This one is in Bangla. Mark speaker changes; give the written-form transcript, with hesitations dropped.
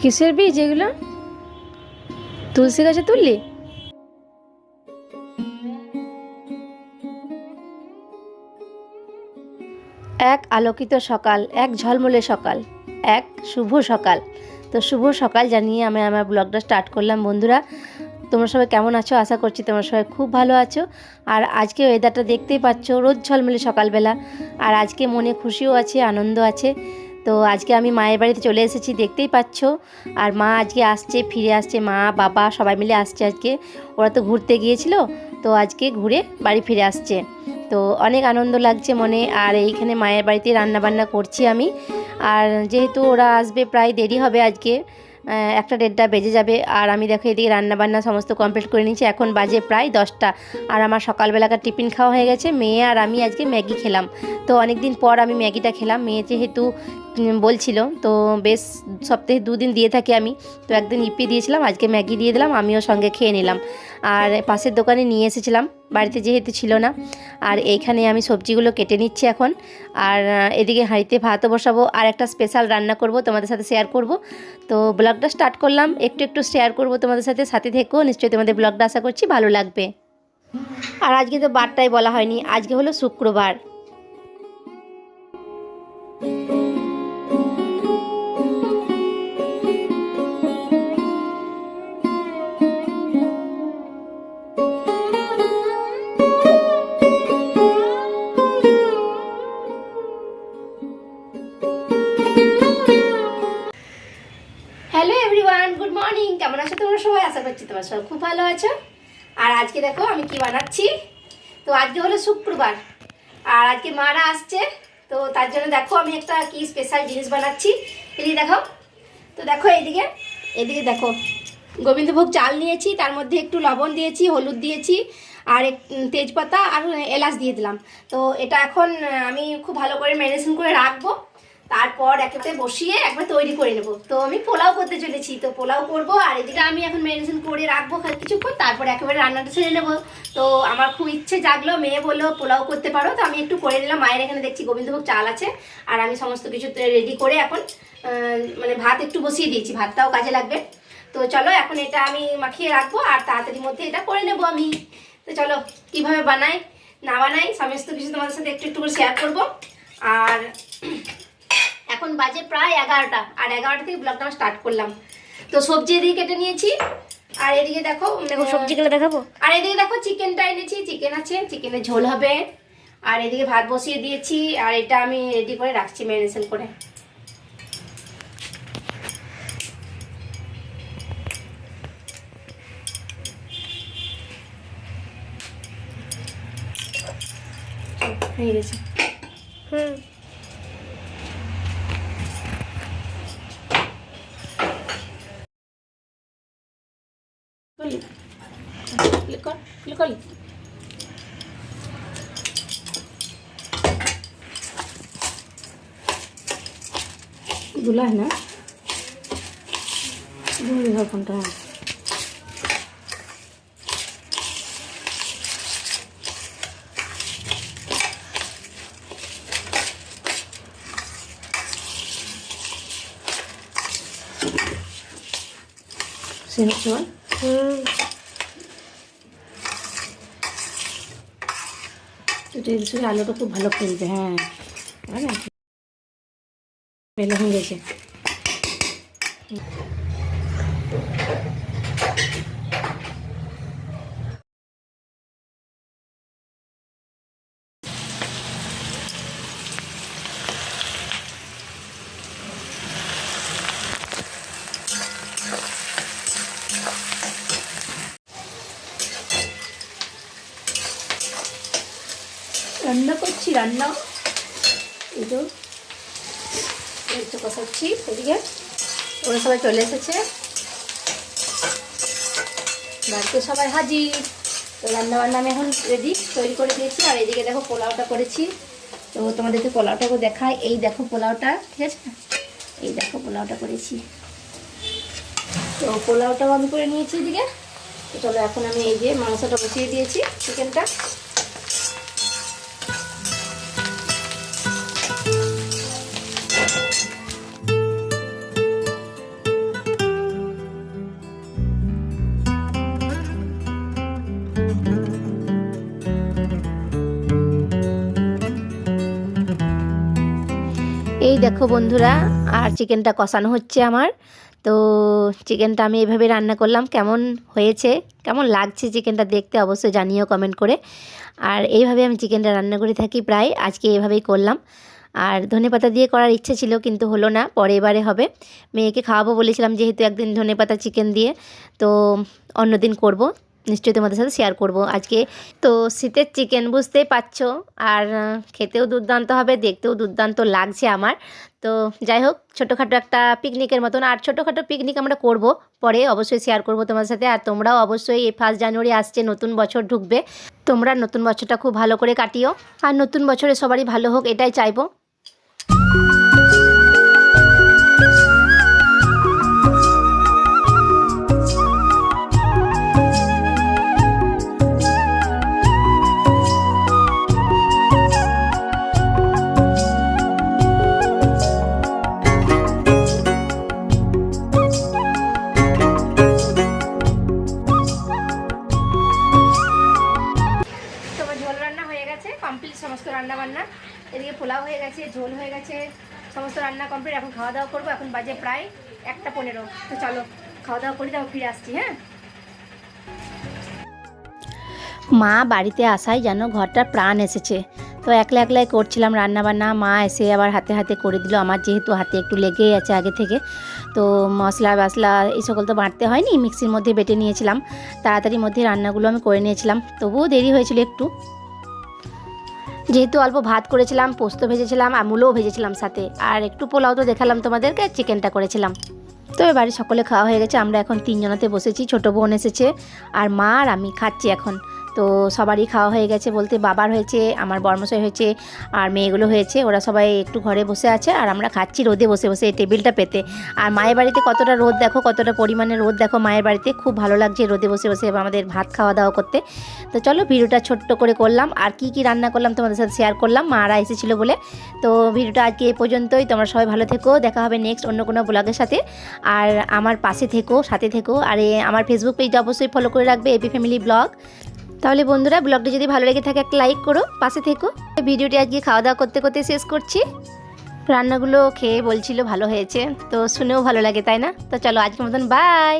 Speaker 1: কিসের বীজ এগুলো? তুলসী গাছে তুললি? এক আলোকিত সকাল, এক ঝলমলে সকাল, এক শুভ সকাল। তো শুভ সকাল জানিয়ে আমি আমার ব্লগটা স্টার্ট করলাম। বন্ধুরা, তোমরা সবাই কেমন আছো? আশা করছি তোমরা সবাই খুব ভালো আছো। আর আজকে ওয়েদারটা দেখতেই পাচ্ছ, রোদ ঝলমলে সকালবেলা। আর আজকে মনে খুশিও আছে, আনন্দ আছে। তো আজকে আমি মায়ের বাড়িতে চলে এসেছি, দেখতেই পাচ্ছ। আর মা আজকে আসছে, ফিরে আসছে, মা বাবা সবাই মিলে আসছে আজকে। ওরা তো ঘুরতে গিয়েছিল, তো আজকে ঘুরে বাড়ি ফিরে আসছে। তো অনেক আনন্দ লাগছে মনে। আর এইখানে মায়ের বাড়িতে রান্নাবান্না করছি আমি। আর যেহেতু ওরা আসবে, প্রায় দেরি হবে আজকে, 1টা 1:30 বেজে যাবে। আর আমি দেখো এদিকে রান্নাবান্না সমস্ত কমপ্লিট করে নিয়েছি। এখন বাজে প্রায় 10টা। আর আমার সকালবেলাকার টিফিন খাওয়া হয়ে গেছে। মেয়ে আর আমি আজকে ম্যাগি খেলাম। তো অনেক দিন পর আমি ম্যাগিটা খেলাম। মেয়ে যেহেতু বলছিল, তো বেশ সপ্তাহে 2 দিন দিয়ে থাকি আমি। তো একদিন ইপি দিয়েছিলাম, আজকে ম্যাগি দিয়ে দিলাম, আমিও সঙ্গে খেয়ে নিলাম। আর পাশের দোকানে নিয়ে এসেছিলাম, বাড়িতে যেহেতু ছিল না। আর এইখানে আমি সবজিগুলো কেটে নিচ্ছি এখন। আর এদিকে হাঁড়িতে ভাতও বসাবো, আর একটা স্পেশাল রান্না করব, তোমাদের সাথে শেয়ার করব। তো ব্লগটা স্টার্ট করলাম, একটু একটু শেয়ার করব তোমাদের সাথে। সাথে থেকো, নিশ্চয়ই তোমাদের ব্লগটা আশা করছি ভালো লাগবে। আর আজকে তো বারটাই বলা হয়নি, আজকে হলো শুক্রবার। Hello everyone, good morning. কেমন আছো তোমরা সবাই? আশা করছি তোমরা সবাই খুব ভালো আছো। আর আজকে দেখো আমি কি বানাচ্ছি। তো আজকে হলো শুক্রবার, আর আজকে মারা আসছে। তো তার জন্য দেখো আমি একটা কি স্পেশাল জিনিস বানাচ্ছি। এদিকে দেখো, তো দেখো এদিকে এদিকে দেখো, গোবিন্দভোগ চাল নিয়েছি, তার মধ্যে একটু লবণ দিয়েছি, হলুদ দিয়েছি, আর তেজপাতা আর এলাচ দিয়ে দিলাম। তো এটা এখন আমি খুব ভালো করে ম্যারিনেশন করে রাখবো। তারপর একেবারে বসিয়ে একবার তৈরি করে নেব। তো আমি পোলাও করতে চলেছি, তো পোলাও করব। আর এদিকে আমি এখন ম্যারিনেশন করে রাখবো কিছুক্ষণ, তারপর একেবারে রান্নাটা সেরে নেবো। তো আমার খুব ইচ্ছে জাগলো, মেয়ে বললো পোলাও করতে পারো, তো আমি একটু করে নিলাম। মায়ের এখানে দেখছি গোবিন্দভোগ চাল আছে, আর আমি সমস্ত কিছু রেডি করে এখন মানে ভাত একটু বসিয়ে দিয়েছি, ভাতটাও কাজে লাগবে। তো চলো এখন এটা আমি মাখিয়ে রাখবো, আর তাড়াতাড়ির মধ্যে এটা করে নেবো আমি। তো চলো কিভাবে বানাই না বানাই সমস্ত কিছু তোমাদের সাথে একটু একটু করে শেয়ার করবো। আর এখন বাজে প্রায় 11টা, আর 11টা থেকে ব্লগটা স্টার্ট করলাম। তো সবজি এদিকে কেটে নিয়েছি, আর এদিকে দেখো দেখো সবজিগুলো দেখাবো। আর এদিকে দেখো চিকেনটা এনেছি, চিকেন আছে, চিকেনের ঝোল হবে। আর এদিকে ভাত বসিয়ে দিয়েছি, আর এটা আমি রেডি করে রাখছি ম্যারিনেশন করে। হয়ে গেছে। क्लिक कर, क्लिक कर। दूल्हा है ना, दूल्हा कौन है? সিনেমা এটা আলুটা খুব ভালো ফেলবে। হ্যাঁ পেলে হয়ে গেছে। রান্না করছি, রান্না এই তো একটু কষাচ্ছি। এদিকে ওরা সবাই চলে এসেছে, বাড়িতে সবাই হাজির। তো রান্নাবান্না আমি এখন রেডি তৈরি করে দিয়েছি। আর এদিকে দেখো পোলাওটা করেছি। তো তোমাদেরকে পোলাওটাকে দেখাই। এই দেখো পোলাওটা, ঠিক আছে, এই দেখো পোলাওটা করেছি। তো পোলাওটাও আমি করে নিয়েছি এদিকে। তো চলো এখন আমি এই যে মাংসটা বসিয়ে দিয়েছি, চিকেনটা। এই দেখো বন্ধুরা, আর চিকেনটা কষানো হচ্ছে আমার। তো চিকেনটা আমি এইভাবে রান্না করলাম। কেমন হয়েছে, কেমন লাগছে চিকেনটা দেখতে অবশ্যই জানিও কমেন্ট করে। আর এইভাবে আমি চিকেনটা রান্না করে থাকি প্রায়, আজকে এইভাবেই করলাম। আর ধনেপাতা দিয়ে করার ইচ্ছে ছিল কিন্তু হলো না, পরে এবারে হবে। মেয়েকে খাওয়াবো বলেছিলাম যেহেতু একদিন ধনেপাতা চিকেন দিয়ে, তো অন্যদিন করব, নিশ্চয়ই তোমাদের সাথে শেয়ার করব আজকে। তো শীতের চিকেন বুঝতেই পারছো, আর খেতেও দুর্দান্ত হবে, দেখতেও দুর্দান্ত লাগছে আমার। তো যাই হোক, ছোটোখাটো একটা পিকনিকের মতন। আর ছোটোখাটো পিকনিক আমরা করব, পরে অবশ্যই শেয়ার করব তোমার সাথে। আর তোমরাও অবশ্যই এই 1 জানুয়ারি আসছে, নতুন বছর ঢুকবে, তোমরা নতুন বছরটা খুব ভালো করে কাটিও। আর নতুন বছরে সবারই ভালো হোক, এটাই চাইবো। কমপ্লিট সমস্ত রান্না বান্না। এদিকে পোলাও হয়ে গেছে, ঝোল হয়ে গেছে, সমস্ত রান্না কমপ্লিট। এখন খাওয়া দাওয়া করবো। এখন বাজে প্রায় 1:15। তো চলো খাওয়া দাওয়া করি, তারপর ফিরে আসছি। হ্যাঁ, মা বাড়িতে আসায় যেন ঘরটার প্রাণ এসেছে। তো একলা একলাই করছিলাম রান্নাবান্না, মা এসে আবার হাতে হাতে করে দিল। আমার যেহেতু হাতে একটু লেগেই আছে আগে থেকে, তো মশলা বাসলা এই সকল তো বাটতে হয়নি, মিক্সির মধ্যে বেটে নিয়েছিলাম। তাড়াতাড়ির মধ্যে রান্নাগুলো আমি করে নিয়েছিলাম, তবুও দেরি হয়েছিল একটু। যেহেতু অল্প ভাত করেছিলাম, পোস্ত ভেজেছিলাম, আমুলও ভেজেছিলাম সাথে, আর একটু পোলাও তো দেখালাম তোমাদেরকে, চিকেনটা করেছিলাম। তো এবারে সকলে খাওয়া হয়ে গেছে, আমরা এখন 3 জনাতে বসেছি। ছোটো বোন এসেছে, আর মা আর আমি খাচ্ছি এখন। তো সবারই খাওয়া হয়ে গেছে বলতে, বাবার হয়েছে, আমার বর্মশাই হয়েছে, আর মেয়েগুলো হয়েছে। ওরা সবাই একটু ঘরে বসে আছে, আর আমরা খাচ্ছি রোদে বসে বসে এই টেবিলটা পেতে। আর মায়ের বাড়িতে কতটা রোদ দেখো, কতটা পরিমাণে রোদ দেখো মায়ের বাড়িতে। খুব ভালো লাগছে রোদে বসে বসে আমাদের ভাত খাওয়া দাওয়া করতে। তো চলো ভিডিওটা ছোট্ট করে করলাম, আর কি কি রান্না করলাম তোমাদের সাথে শেয়ার করলাম, মারা এসেছিলো বলে। তো ভিডিওটা আজকে এই পর্যন্তই। তোমরা সবাই ভালো থেকো, দেখা হবে নেক্সট অন্য কোনো ব্লগের সাথে। আর আমার পাশে থেকো, সাথে থেকো। আর আমার ফেসবুক পেজটা অবশ্যই ফলো করে রাখবে, এপি ফ্যামিলি ব্লগ। তাহলে বন্ধুরা, ব্লগটা যদি ভালো লেগে থাকে একটা লাইক করো, পাশে থেকো। ভিডিওটি আজকে খাওয়া দাওয়া করতে করতে শেষ করছি। রান্নাগুলো খেয়ে বলছিল ভালো হয়েছে, তো শুনেও ভালো লাগে, তাই না? তো চলো আজকের মতন বাই।